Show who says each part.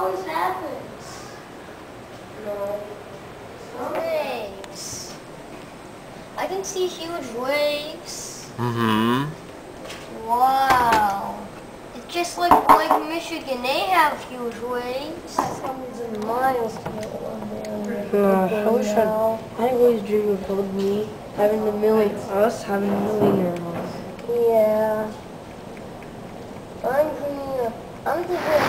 Speaker 1: always happens. No.
Speaker 2: Waves. I can see huge waves.
Speaker 3: Mm-hmm.
Speaker 2: Wow. It's just like Lake Michigan. They have huge waves.
Speaker 1: That's hundreds of miles to get one there.
Speaker 4: I always dream of me having us having a millionaire house.
Speaker 1: Yeah. I'm thinking